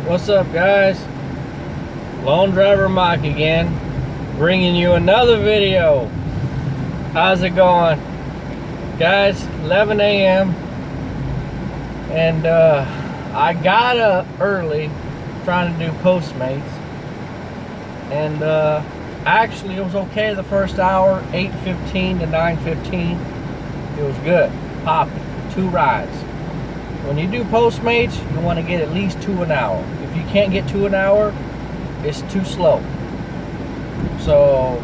What's up, guys? Lone Driver Mike again, bringing you another video. How's it going, guys? 11 a.m. and I got up early trying to do Postmates, and actually it was okay the first hour, 8:15 to 9:15. It was good, popping, 2 rides. When you do Postmates, you want to get at least 2 an hour. If you can't get 2 an hour, it's too slow. So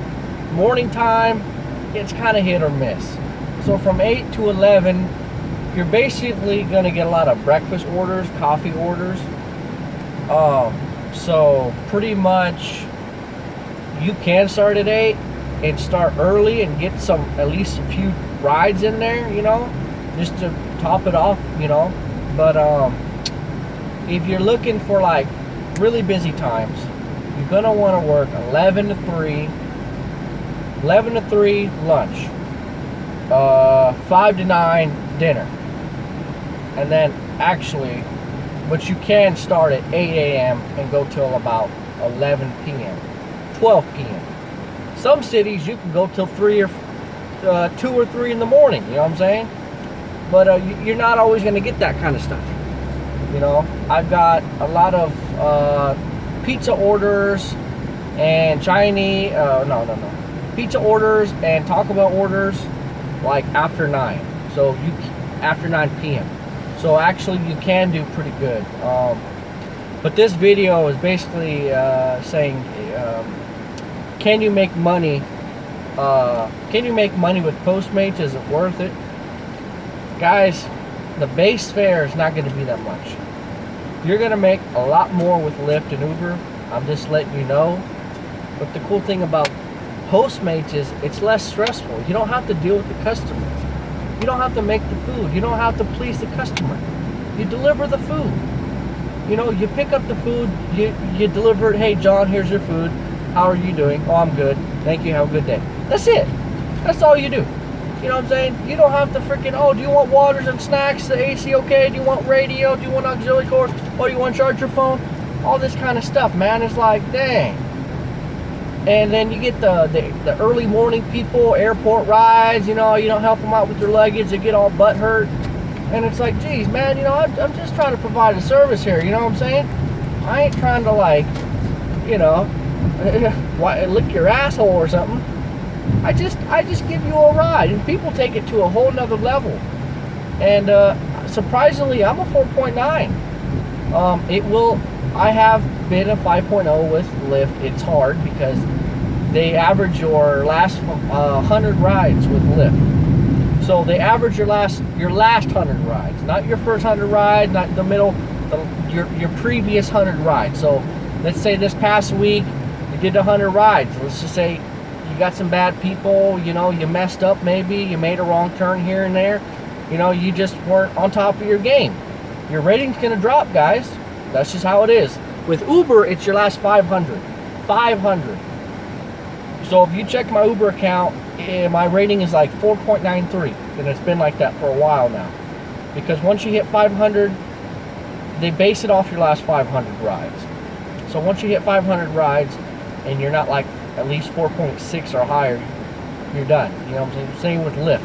morning time, it's kind of hit or miss. So from 8 to 11, you're basically going to get a lot of breakfast orders, coffee orders. So pretty much you can start at 8 and start early and get at least a few rides in there, just to top it off, But if you're looking for like really busy times, you're gonna want to work 11 to 3 lunch, 5 to 9 dinner, and then but you can start at 8 a.m. and go till about 11 p.m., 12 p.m. Some cities you can go till 2 or 3 in the morning, you know what I'm saying? But you're not always going to get that kind of stuff. I've got a lot of pizza orders and Chinese, pizza orders and Taco Bell orders like after 9. So after 9 p.m. So actually you can do pretty good. But this video is basically saying, can you make money? Can you make money with Postmates? Is it worth it? Guys, the base fare is not going to be that much. You're going to make a lot more with Lyft and Uber. I'm just letting you know. But the cool thing about Postmates is it's less stressful. You don't have to deal with the customer. You don't have to make the food. You don't have to please the customer. You deliver the food. You pick up the food, you deliver it. Hey, John, here's your food. How are you doing? Oh, I'm good. Thank you. Have a good day. That's it. That's all you do. You know what I'm saying? You don't have to freaking, do you want waters and snacks? The AC okay? Do you want radio? Do you want auxiliary cord? Oh, you want to charge your phone? All this kind of stuff, man. It's like, dang. And then you get the early morning people, airport rides, you don't help them out with their luggage. They get all butt hurt. And it's like, geez, man, I'm just trying to provide a service here. You know what I'm saying? I ain't trying to lick your asshole or something. I just give you a ride, and people take it to a whole nother level. And surprisingly, I'm a 4.9. I have been a 5.0 with Lyft. It's hard because they average your last 100 rides with Lyft. So they average your last 100 rides, not your first 100 rides, not the middle, your previous 100 rides. So let's say this past week you did 100 rides. Let's just say you got some bad people, you messed up maybe, you made a wrong turn here and there, you just weren't on top of your game. Your rating's gonna drop, guys. That's just how it is. With Uber, it's your last 500. 500. So if you check my Uber account, my rating is like 4.93, and it's been like that for a while now. Because once you hit 500, they base it off your last 500 rides. So once you hit 500 rides, and you're not like at least 4.6 or higher, you're done. You know what I'm saying? Same with Lyft.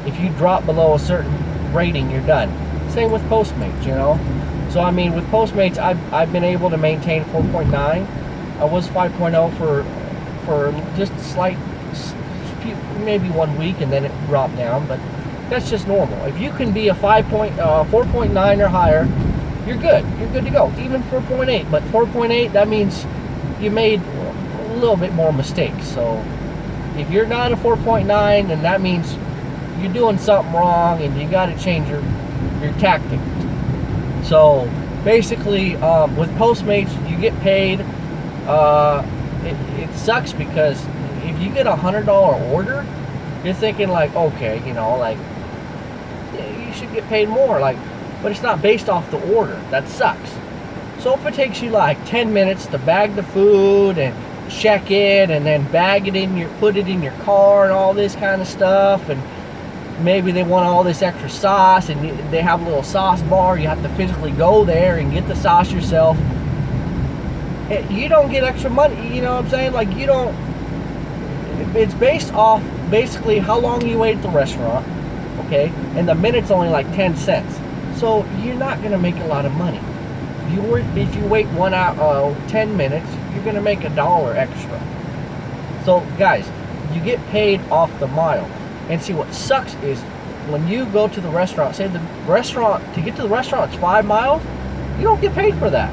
If you drop below a certain rating, you're done. Same with Postmates, So I mean, with Postmates, I've been able to maintain 4.9. I was 5.0 for just slight, maybe 1 week, and then it dropped down. But that's just normal. If you can be a 4.9 or higher, you're good. You're good to go. Even 4.8. But 4.8, that means you made a little bit more mistakes. So if you're not a 4.9, then that means you're doing something wrong, and you got to change your tactics. So basically, with Postmates, you get paid. It sucks because if you get a $100 order, you're thinking like, okay, you should get paid more. But it's not based off the order. That sucks. So if it takes you like 10 minutes to bag the food and check it, and then put it in your car and all this kind of stuff, and maybe they want all this extra sauce, and they have a little sauce bar. You have to physically go there and get the sauce yourself. you don't get extra money. You know what I'm saying? Like, you don't. It's based off basically how long you wait at the restaurant, okay? And the minute's only like 10 cents. So you're not gonna make a lot of money. If you wait 1 hour, 10 minutes, you're gonna make $1 extra. So guys, you get paid off the mile. And see, what sucks is when you go to the restaurant, say the restaurant, to get to the restaurant it's 5 miles, you don't get paid for that.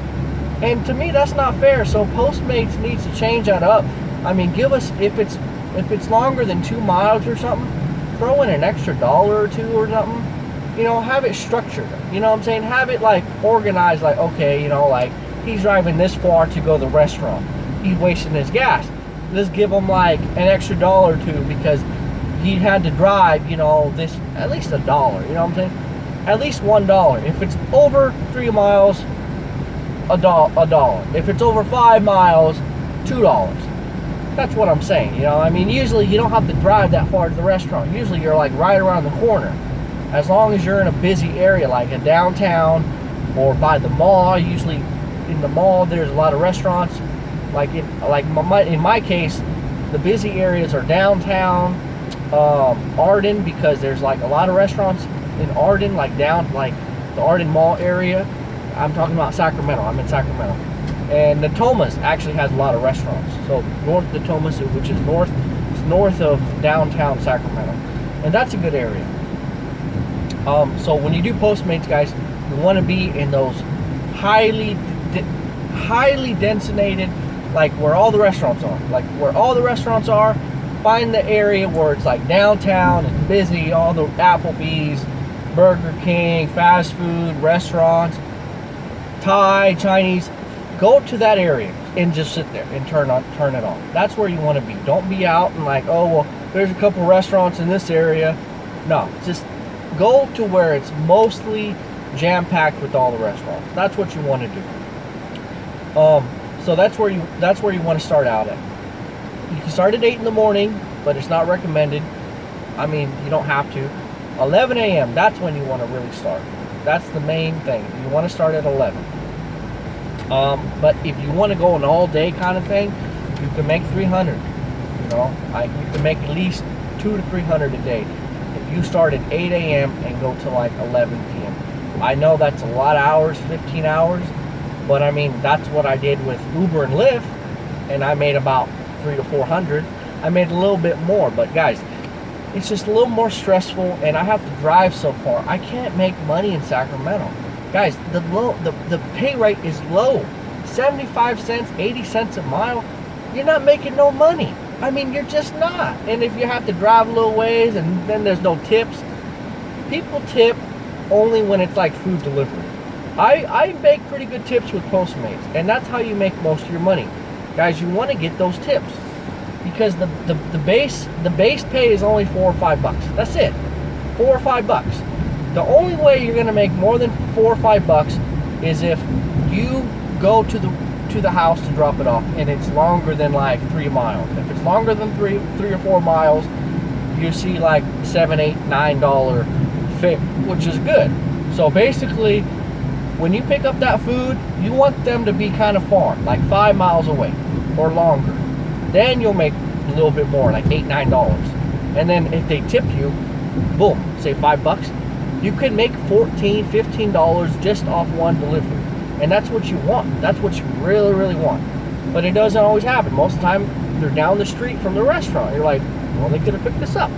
And to me, that's not fair. So Postmates needs to change that up. I mean, give us, if it's longer than 2 miles or something, throw in an extra $1 or $2 or something. You know, have it structured. You know what I'm saying? Have it like organized, like, okay, you know, like he's driving this far to go to the restaurant. He's wasting his gas. Let's give him like an extra $1 or $2 because he had to drive, you know, this, at least $1. You know what I'm saying? At least $1. If it's over 3 miles, $1. If it's over 5 miles, $2. That's what I'm saying. You know, I mean, usually you don't have to drive that far to the restaurant. Usually you're like right around the corner. As long as you're in a busy area like a downtown or by the mall. Usually in the mall there's a lot of restaurants. In my case, the busy areas are downtown, Arden, because there's like a lot of restaurants in Arden, like the Arden Mall area. I'm talking about Sacramento. I'm in Sacramento. And Natomas actually has a lot of restaurants. So North Natomas, which is north of downtown Sacramento, and that's a good area. So when you do Postmates, guys, you want to be in those highly densinated, like where all the restaurants are. Like where all the restaurants are, find the area where it's like downtown and busy, all the Applebee's, Burger King, fast food, restaurants, Thai, Chinese. Go to that area and just sit there and turn it on. That's where you want to be. Don't be out and like, oh, well, there's a couple restaurants in this area. No, just go to where it's mostly jam-packed with all the restaurants. That's what you want to do. So that's where you want to start out at. You can start at 8 in the morning, but it's not recommended. I mean, you don't have to. 11 a.m., that's when you want to really start. That's the main thing. You want to start at 11. But if you want to go an all-day kind of thing, you can make 300. You know, you can make at least 200 to 300 a day. If you start at 8 a.m. and go to like 11 p.m. I know that's a lot of hours, 15 hours, but I mean, that's what I did with Uber and Lyft, and I made about 300 to 400. I made a little bit more, but guys, it's just a little more stressful, and I have to drive so far. I can't make money in Sacramento. Guys, the pay rate is low. 75 cents, 80 cents a mile. You're not making no money. I mean, you're just not. And if you have to drive a little ways and then there's no tips, people tip only when it's like food delivery. I make pretty good tips with Postmates, and that's how you make most of your money. Guys, you want to get those tips because the base pay is only $4 or $5. That's it. $4 or $5. The only way you're going to make more than $4 or $5 is if you go to the house to drop it off and it's longer than like 3 miles. If it's longer than 3 or 4 miles, you see like $7, $8, $9 fare, which is good. So basically, when you pick up that food, you want them to be kind of far, like 5 miles away or longer. Then you'll make a little bit more, like $8, $9. And then if they tip you, boom, say $5. You could make $14, $15 just off one delivery. And that's what you want. That's what you really, really want. But it doesn't always happen. Most of the time, they're down the street from the restaurant. You're like, well, they could have picked this up.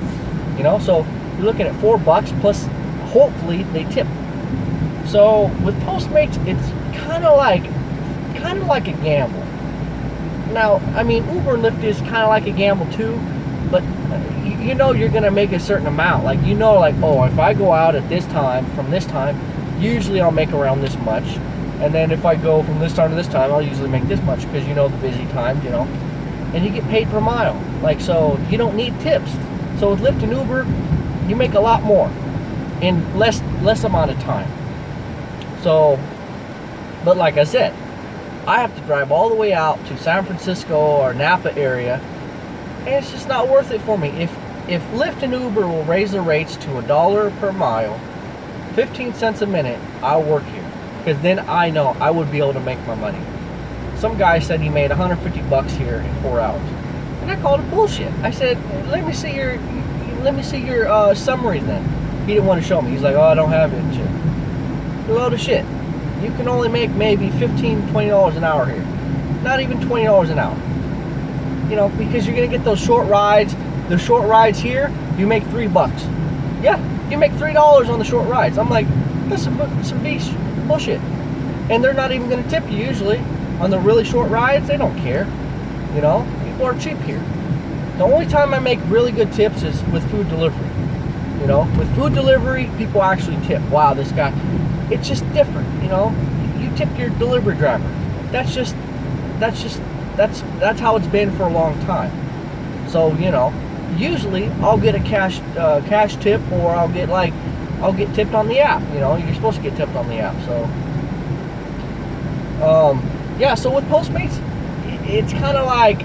You know, so you're looking at $4 plus hopefully they tip. So with Postmates, it's kind of like a gamble. Now, I mean, Uber and Lyft is kind of like a gamble too, but you know you're going to make a certain amount. Like, you know, like, oh, if I go out at this time, from this time, usually I'll make around this much. And then if I go from this time to this time, I'll usually make this much because you know the busy times, you know. And you get paid per mile. Like, so you don't need tips. So with Lyft and Uber, you make a lot more in less amount of time. So, but like I said, I have to drive all the way out to San Francisco or Napa area, and it's just not worth it for me. If Lyft and Uber will raise the rates to $1 per mile, 15 cents a minute, I'll work here. Because then I know I would be able to make my money. some guy said he made 150 bucks here in 4 hours. And I called it bullshit. I said, let me see your summary then. He didn't want to show me. He's like, oh, I don't have it and shit. A load of shit. You can only make maybe $15, $20 an hour here. Not even $20 an hour. You know, because you're going to get those short rides. The short rides here, you make $3. Yeah, you make $3 on the short rides. I'm like, that's some bullshit. And they're not even going to tip you usually. On the really short rides, they don't care. You know, people are cheap here. The only time I make really good tips is with food delivery. You know, with food delivery, people actually tip. Wow, this guy, it's just different, you know. You tip your delivery driver. That's how it's been for a long time. So, you know, usually I'll get a cash tip, or I'll get tipped on the app. You know, you're supposed to get tipped on the app. So, yeah. So with Postmates, it's kind of like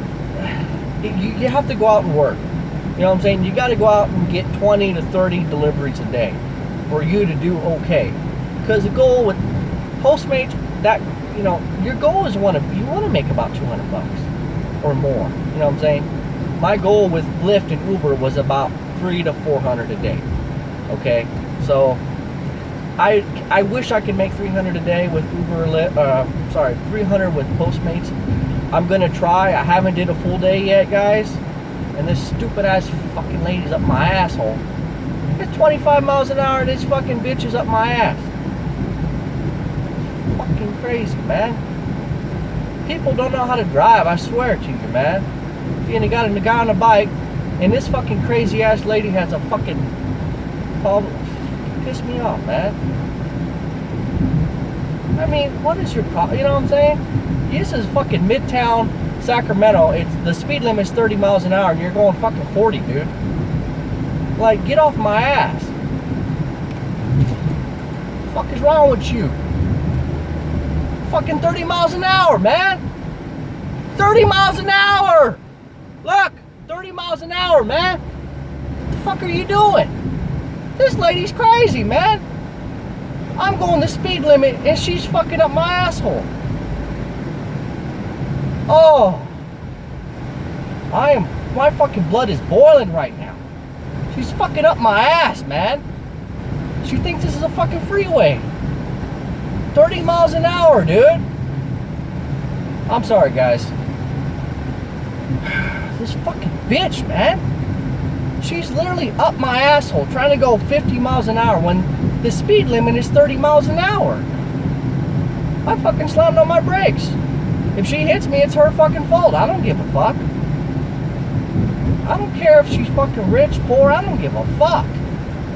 you have to go out and work. You know what I'm saying? You got to go out and get 20 to 30 deliveries a day for you to do okay. Because the goal with Postmates, that, you know, your goal is you want to make about 200 bucks or more. You know what I'm saying? My goal with Lyft and Uber was about 300 to 400 a day. Okay, so I wish I could make 300 a day with Uber, 300 with Postmates. I'm gonna try. I haven't did a full day yet, guys. And this stupid ass fucking lady's up my asshole. It's 25 miles an hour. This fucking bitch is up my ass. Fucking crazy, man. People don't know how to drive. I swear to you, man. And you got a guy on a bike, and this fucking crazy ass lady has a fucking problem. Piss me off, man. I mean, what is your problem? You know what I'm saying? This is fucking Midtown Sacramento. The speed limit is 30 miles an hour, and you're going fucking 40, dude. Like, get off my ass. What the fuck is wrong with you? Fucking 30 miles an hour, man. 30 miles an hour. Look, 30 miles an hour, man. What the fuck are you doing? This lady's crazy, man. I'm going the speed limit and she's fucking up my asshole. Oh. My fucking blood is boiling right now. She's fucking up my ass, man. She thinks this is a fucking freeway. 30 miles an hour, dude. I'm sorry, guys. This fucking bitch, man. She's literally up my asshole trying to go 50 miles an hour when the speed limit is 30 miles an hour. I fucking slammed on my brakes. If she hits me, it's her fucking fault. I don't give a fuck. I don't care if she's fucking rich, poor. I don't give a fuck.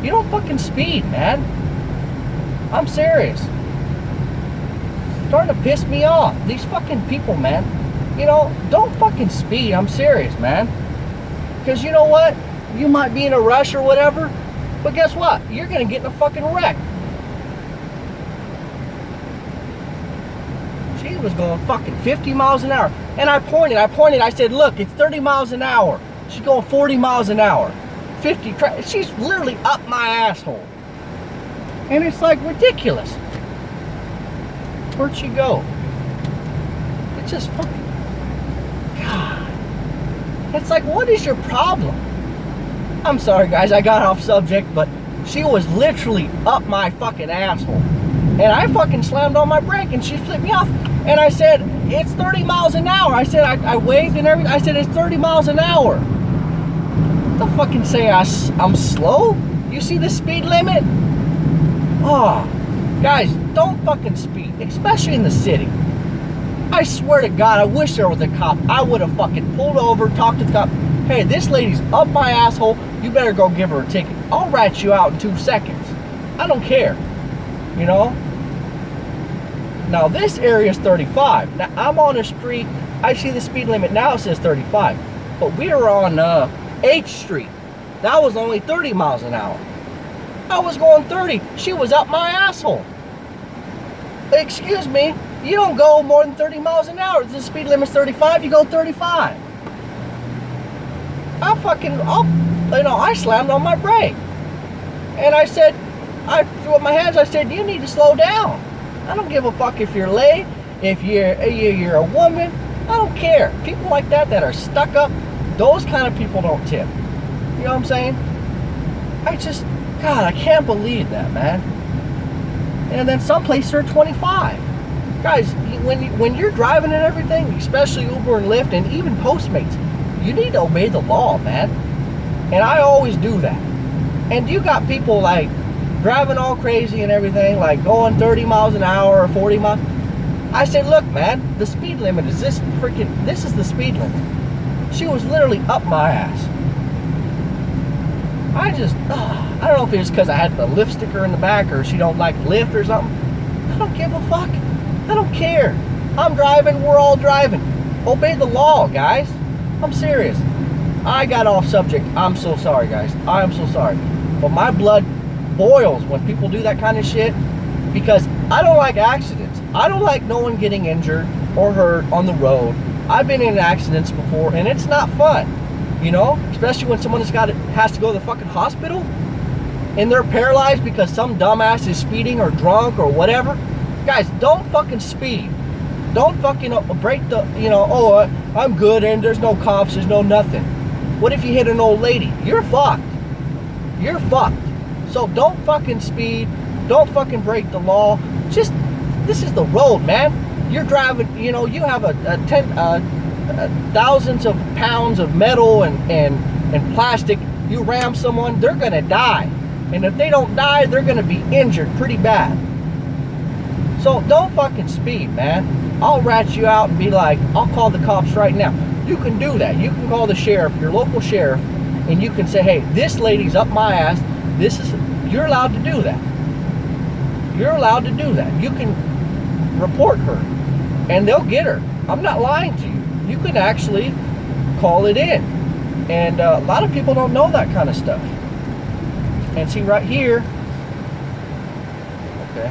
You don't fucking speed, man. I'm serious. Starting to piss me off. These fucking people, man. You know, don't fucking speed. I'm serious, man. Because you know what? You might be in a rush or whatever, but guess what? You're going to get in a fucking wreck. She was going fucking 50 miles an hour. And I pointed. I said, look, it's 30 miles an hour. She's going 40 miles an hour. 50. She's literally up my asshole. And it's like ridiculous. Where'd she go? It's just fucking... God. It's like, what is your problem? I'm sorry, guys, I got off subject, but she was literally up my fucking asshole. And I fucking slammed on my brake, and she flipped me off. And I said, it's 30 miles an hour. I said, I waved and everything. I said, it's 30 miles an hour. Don't fucking say I'm slow. You see the speed limit? Oh, guys, don't fucking speed, especially in the city. I swear to God, I wish there was a cop. I would have fucking pulled over, talked to the cop. Hey, this lady's up my asshole. You better go give her a ticket. I'll rat you out in 2 seconds. I don't care. You know? Now, this area is 35. Now, I'm on a street. I see the speed limit now. It says 35. But we were on H Street. That was only 30 miles an hour. I was going 30. She was up my asshole. Excuse me. You don't go more than 30 miles an hour. The speed limit's 35. You go 35. I slammed on my brake. And I said, I threw up my hands. I said, you need to slow down. I don't give a fuck if you're late. If you're a woman, I don't care. People like that are stuck up, those kind of people don't tip. You know what I'm saying? God, I can't believe that, man. And then some places are 25. Guys, when you're driving and everything, especially Uber and Lyft and even Postmates, you need to obey the law, man. And I always do that. And you got people like driving all crazy and everything, like going 30 miles an hour or 40 miles. I said, look, man, the speed limit is this is the speed limit. She was literally up my ass. I don't know if it's because I had the Lyft sticker in the back or she don't like Lyft or something. I don't give a fuck. I don't care. I'm driving, we're all driving. Obey the law, guys. I'm serious. I got off subject. I'm so sorry, guys. I am so sorry. But my blood boils when people do that kind of shit because I don't like accidents. I don't like no one getting injured or hurt on the road. I've been in accidents before and it's not fun. You know, especially when someone has to go to the fucking hospital and they're paralyzed because some dumbass is speeding or drunk or whatever. Guys, don't fucking speed. Don't fucking break the, I'm good and there's no cops, there's no nothing. What if you hit an old lady? You're fucked. You're fucked. So don't fucking speed. Don't fucking break the law. This is the road, man. You're driving, you have thousands of pounds of metal and plastic. You ram someone, they're gonna die. And if they don't die, they're gonna be injured pretty bad. So don't fucking speed, man. I'll rat you out and be like, I'll call the cops right now. You can do that. You can call the sheriff, your local sheriff, and you can say, hey, this lady's up my ass. You're allowed to do that. You're allowed to do that. You can report her and they'll get her. I'm not lying to you. You can actually call it in. And a lot of people don't know that kind of stuff. And see right here, okay,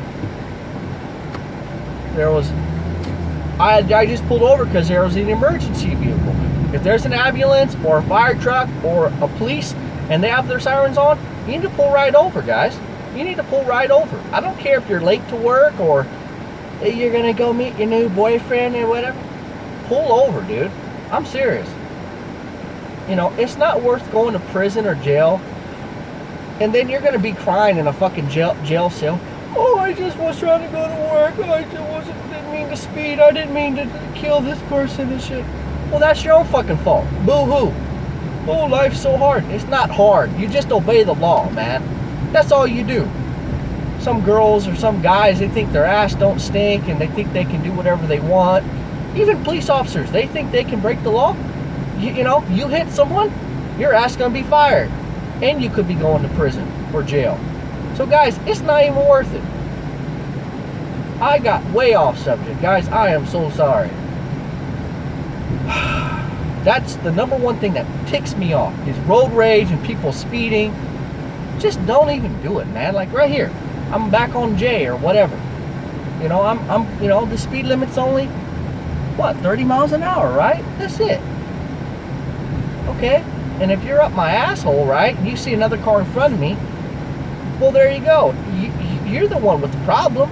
I just pulled over because there was an emergency vehicle. If there's an ambulance or a fire truck or a police and they have their sirens on, you need to pull right over, guys. You need to pull right over. I don't care if you're late to work or you're gonna go meet your new boyfriend or whatever. Pull over, dude. I'm serious. It's not worth going to prison or jail and then you're gonna be crying in a fucking jail cell. Oh, I just was trying to go to work. Didn't mean to speed. I didn't mean to kill this person and shit. Well, that's your own fucking fault. Boo-hoo. Oh, life's so hard. It's not hard. You just obey the law, man. That's all you do. Some girls or some guys, they think their ass don't stink and they think they can do whatever they want. Even police officers, they think they can break the law. You hit someone, your ass gonna be fired. And you could be going to prison or jail. So guys, it's not even worth it. I got way off subject. Guys, I am so sorry. That's the number one thing that ticks me off is road rage and people speeding. Just don't even do it, man. Like right here, I'm back on J or whatever. The speed limit's only, 30 miles an hour, right? That's it. Okay, and if you're up my asshole, right, and you see another car in front of me, well, there you go. You're the one with the problem.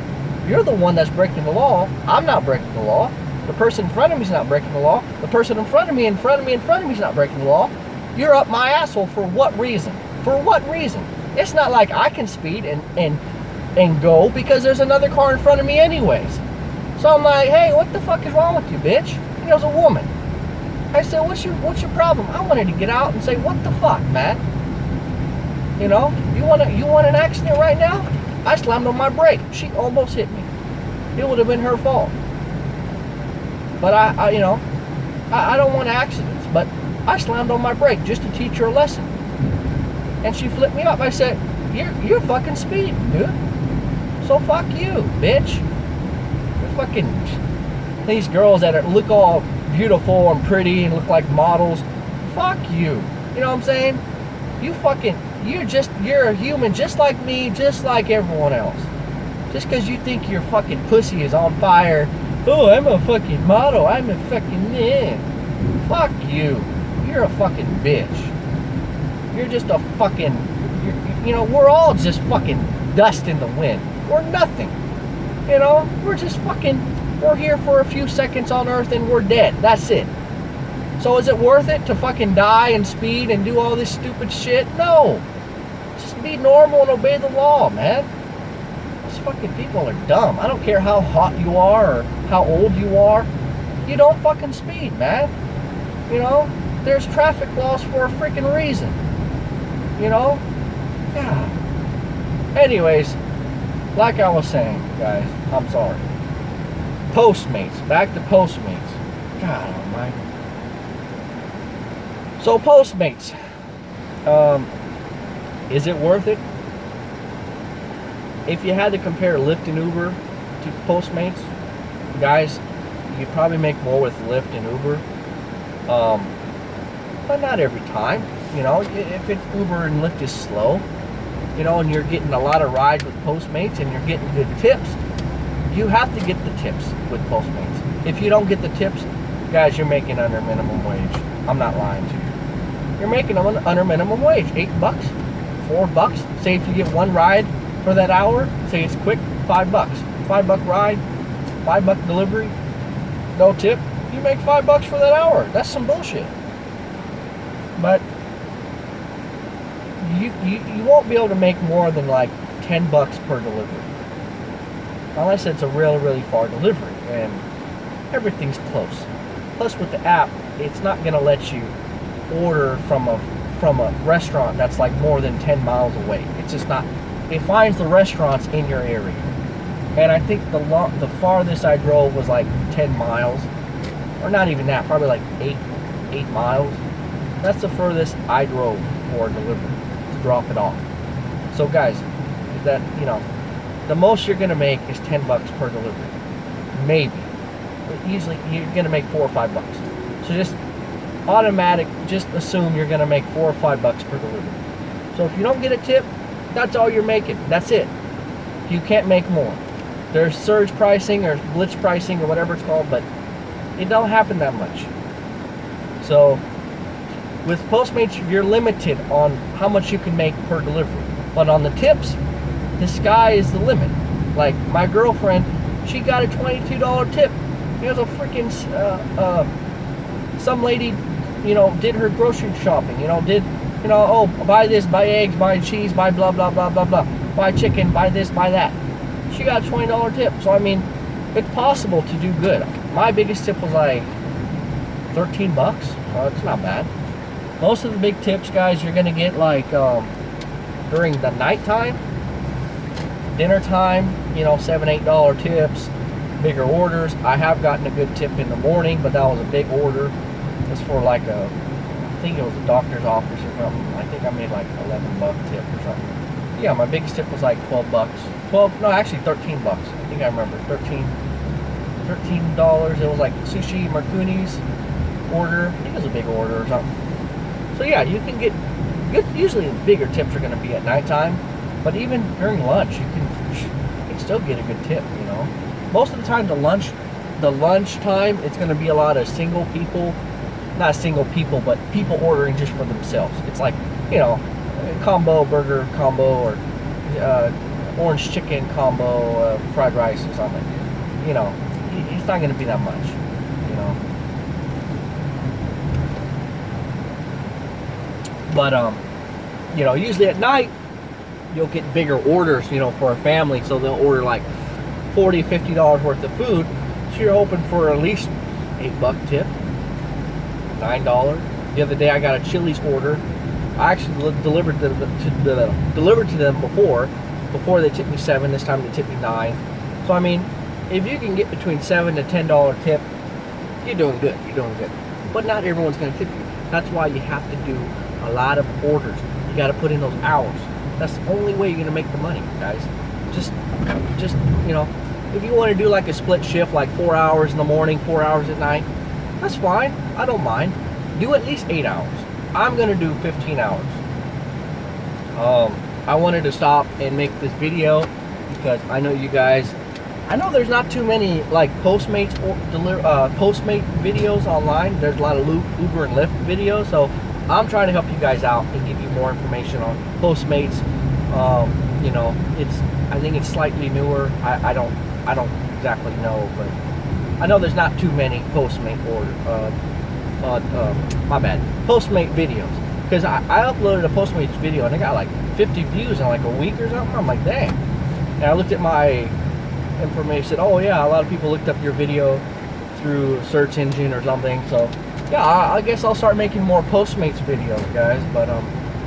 You're the one that's breaking the law. I'm not breaking the law. The person in front of me is not breaking the law. The person in front of me, in front of me, in front of me is not breaking the law. You're up my asshole for what reason? For what reason? It's not like I can speed and go because there's another car in front of me anyways. So I'm like, hey, what the fuck is wrong with you, bitch? And it was a woman. I said, what's your problem? I wanted to get out and say, what the fuck, man? You want an accident right now? I slammed on my brake. She almost hit me. It would have been her fault. But I don't want accidents. But I slammed on my brake just to teach her a lesson. And she flipped me up. I said, you're fucking speeding, dude. So fuck you, bitch. You're fucking these girls that look all beautiful and pretty and look like models. Fuck you. You know what I'm saying? You're a human just like me, just like everyone else. Just because you think your fucking pussy is on fire. Oh, I'm a fucking model. I'm a fucking man. Fuck you. You're a fucking bitch. You're just a fucking, we're all just fucking dust in the wind. We're nothing. We're just fucking We're here for a few seconds on Earth and we're dead. That's it. So is it worth it to fucking die and speed and do all this stupid shit? No. Just be normal and obey the law, man. These fucking people are dumb. I don't care how hot you are or how old you are. You don't fucking speed, man. You know? There's traffic laws for a freaking reason. You know? Yeah. Anyways, like I was saying, guys, I'm sorry. Postmates. Back to Postmates. God almighty. So Postmates. Is it worth it? If you had to compare Lyft and Uber to Postmates, guys, you'd probably make more with Lyft and Uber. But not every time. You know, if it's Uber and Lyft is slow, you know, and you're getting a lot of rides with Postmates and you're getting good tips, you have to get the tips with Postmates. If you don't get the tips, guys, you're making under minimum wage. I'm not lying to you. You're making them under minimum wage. $8, $4. Say if you get one ride for that hour, say it's quick, $5. $5 ride, $5 delivery, no tip. You make $5 for that hour. That's some bullshit. But you won't be able to make more than like $10 per delivery, unless it's a really far delivery and everything's close. Plus with the app, it's not going to let you order from a restaurant that's like more than 10 miles away. It's just not. It finds the restaurants in your area, and I think the farthest I drove was like 10 miles, or not even that, probably like 8 miles. That's the furthest I drove for a delivery to drop it off. So guys, that, you know, the most you're gonna make is $10 per delivery, maybe. But usually you're gonna make $4 or $5. So just assume you're gonna make $4 or $5 per delivery. So if you don't get a tip, that's all you're making. That's it. You can't make more. There's surge pricing or blitz pricing or whatever it's called, but it don't happen that much. So with Postmates, you're limited on how much you can make per delivery. But on the tips, the sky is the limit. Like my girlfriend, she got a $22 tip. There's a freaking some lady, you know, did her grocery shopping. You know, oh, buy this, buy eggs, buy cheese, buy blah blah blah blah blah, buy chicken, buy this, buy that. She got a $20 tip. So I mean, it's possible to do good. My biggest tip was like $13. It's not bad. Most of the big tips, guys, you're gonna get like during the nighttime, dinner time, you know, $7, $8 tips, bigger orders. I have gotten a good tip in the morning, but that was a big order. It's for like I think it was a doctor's office or something. I think I made like $11 tip or something. Yeah, my biggest tip was like $12. Actually $13. I think I remember $13. It was like sushi Marcuni's order. I think it was a big order or something. So yeah, you can get good. Usually the bigger tips are going to be at nighttime, but even during lunch, you can still get a good tip. You know, most of the time the lunch time, it's going to be a lot of not single people, but people ordering just for themselves. It's like, you know, combo burger combo or orange chicken combo, fried rice or something. You know, it's not going to be that much. You know. But, you know, usually at night, you'll get bigger orders, you know, for a family. So they'll order like $40, $50 worth of food. So you're hoping for at least $8 tip, $9. The other day I got a Chili's order. I actually delivered to them before they tipped me $7. This time they tipped me $9. So I mean, if you can get between $7 to $10 tip, you're doing good. But not everyone's going to tip you. That's why you have to do a lot of orders. You got to put in those hours. That's the only way you're going to make the money, guys. Just you know, if you want to do like a split shift, like 4 hours in the morning, 4 hours at night, that's fine. I don't mind. Do at least 8 hours. I'm going to do 15 hours. I wanted to stop and make this video because I know you guys, I know there's not too many like Postmates or Postmate videos online. There's a lot of Uber and Lyft videos, so I'm trying to help you guys out and give you more information on Postmates. You know, I think it's slightly newer. I don't exactly know, but I know there's not too many Postmate Postmate videos, because I uploaded a Postmates video and it got like 50 views in like a week or something. I'm like, dang. And I looked at my information, said, oh yeah, a lot of people looked up your video through a search engine or something. So yeah, I guess I'll start making more Postmates videos, guys. But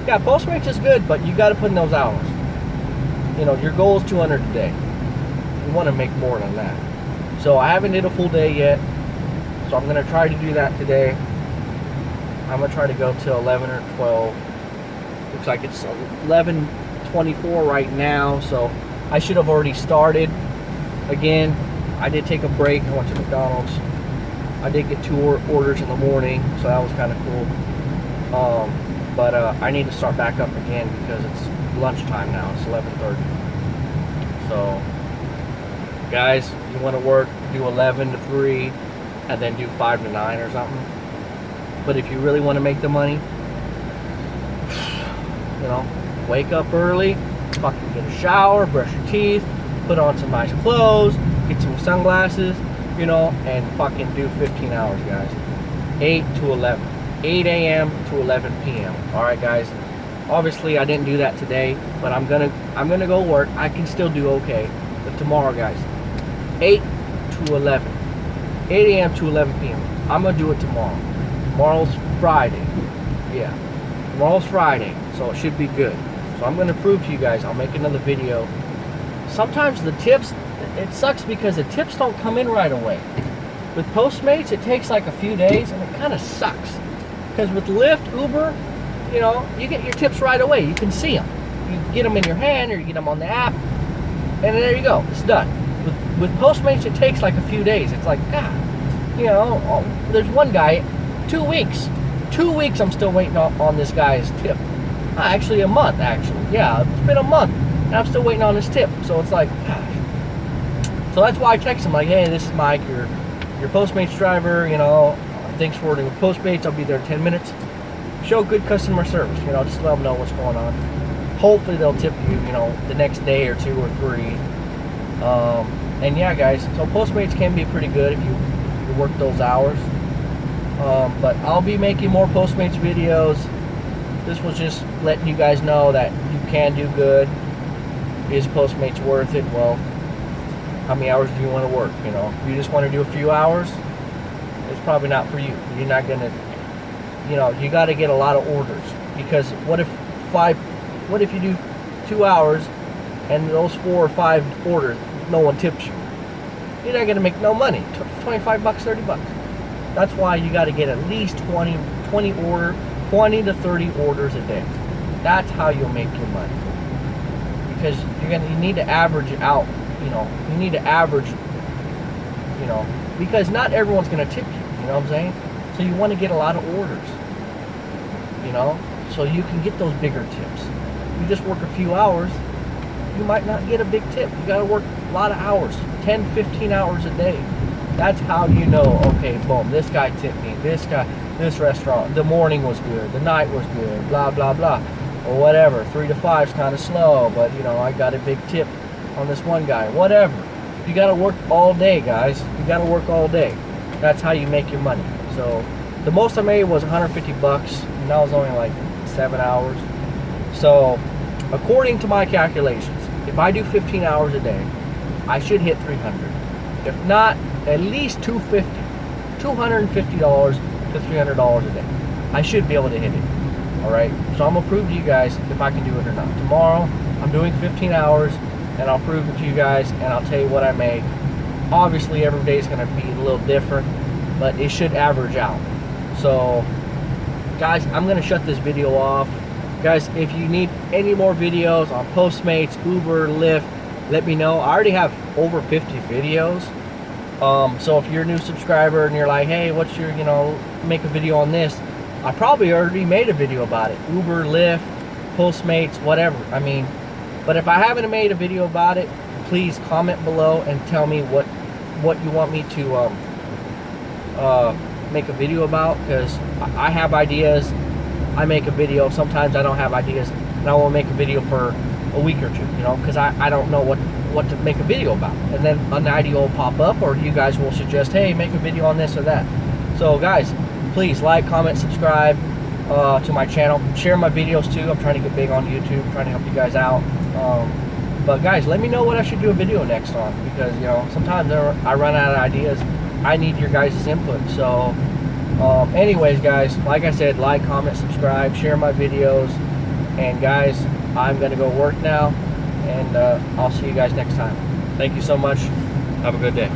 yeah, Postmates is good, but you got to put in those hours. You know, your goal is 200 a day. You want to make more than that. So I haven't did a full day yet, so I'm going to try to do that today. I'm going to try to go till 11 or 12. Looks like it's 11:24 right now, so I should have already started. Again, I did take a break. I went to McDonald's. I did get 2 orders in the morning, so that was kind of cool. But I need to start back up again because it's lunchtime now. It's 11:30. So, guys, you want to work, do 11 to 3, and then do 5 to 9 or something. But if you really want to make the money, you know, wake up early, fucking get a shower, brush your teeth, put on some nice clothes, get some sunglasses, you know, and fucking do 15 hours, guys. 8 to 11. 8 a.m. to 11 p.m. Alright, guys. Obviously, I didn't do that today, but I'm gonna go work. I can still do okay. But tomorrow, guys, 8 to 11. 8 a.m. to 11 p.m. I'm gonna do it tomorrow. Tomorrow's Friday. Yeah. Tomorrow's Friday, so it should be good. So I'm gonna prove to you guys. I'll make another video. Sometimes the tips, it sucks because the tips don't come in right away. With Postmates, it takes like a few days, and it kind of sucks. Because with Lyft, Uber, you know, you get your tips right away. You can see them. You get them in your hand, or you get them on the app, and there you go. It's done. With Postmates, it takes like a few days. It's like, God, you know, there's one guy, 2 weeks. 2 weeks I'm still waiting on this guy's tip. Actually, a month, actually. Yeah, it's been a month, and I'm still waiting on his tip. So it's like, gosh. So that's why I text him, like, hey, this is Mike, your Postmates driver, you know, thanks for ordering with Postmates. I'll be there in 10 minutes. Show good customer service, you know, just let them know what's going on. Hopefully they'll tip you, you know, the next day or 2 or 3. And yeah, guys, so Postmates can be pretty good if you work those hours. But I'll be making more Postmates videos. This was just letting you guys know that you can do good. Is Postmates worth it? Well, how many hours do you want to work? You know, if you just want to do a few hours, it's probably not for you. You're not gonna, you know, you got to get a lot of orders, because what if you do 2 hours and those 4 or 5 orders no one tips you? You're not gonna make no money. $25, $30. That's why you got to get at least 20 to 30 orders a day. That's how you'll make your money. Because you need to average it out. You know, you need to average, you know, because not everyone's going to tip you, you know what I'm saying? So you want to get a lot of orders, you know, so you can get those bigger tips. You just work a few hours, you might not get a big tip. You got to work a lot of hours, 10, 15 hours a day. That's how you know, okay, boom, this guy tipped me, this guy, this restaurant, the morning was good, the night was good, blah, blah, blah, or whatever. 3 to 5 is kind of slow, but, you know, I got a big tip on this one guy, whatever. You got to work all day, guys. You got to work all day. That's how you make your money. So the most I made was $150, and that was only like 7 hours. So according to my calculations, if I do 15 hours a day, I should hit 300. If not, at least $250 to $300 a day. I should be able to hit it. All right. So I'm gonna prove to you guys if I can do it or not. Tomorrow, I'm doing 15 hours. And I'll prove it to you guys, and I'll tell you what I make. Obviously, every day is going to be a little different, but it should average out. So, guys, I'm going to shut this video off. Guys, if you need any more videos on Postmates, Uber, Lyft, let me know. I already have over 50 videos. So if you're a new subscriber and you're like, hey, what's your, you know, make a video on this, I probably already made a video about it. Uber, Lyft, Postmates, whatever. I mean, but if I haven't made a video about it, please comment below and tell me what you want me to make a video about, because I have ideas. I make a video. Sometimes I don't have ideas, and I will make a video for a week or two, you know, because I don't know what to make a video about. And then an idea will pop up, or you guys will suggest, hey, make a video on this or that. So guys, please like, comment, subscribe to my channel. Share my videos too. I'm trying to get big on YouTube, trying to help you guys out. But guys, let me know what I should do a video next on, because you know, sometimes I run out of ideas. I need your guys' input. So anyways guys, like I said, like, comment, subscribe, share my videos. And guys, I'm gonna go work now, and I'll see you guys next time. Thank you so much. Have a good day.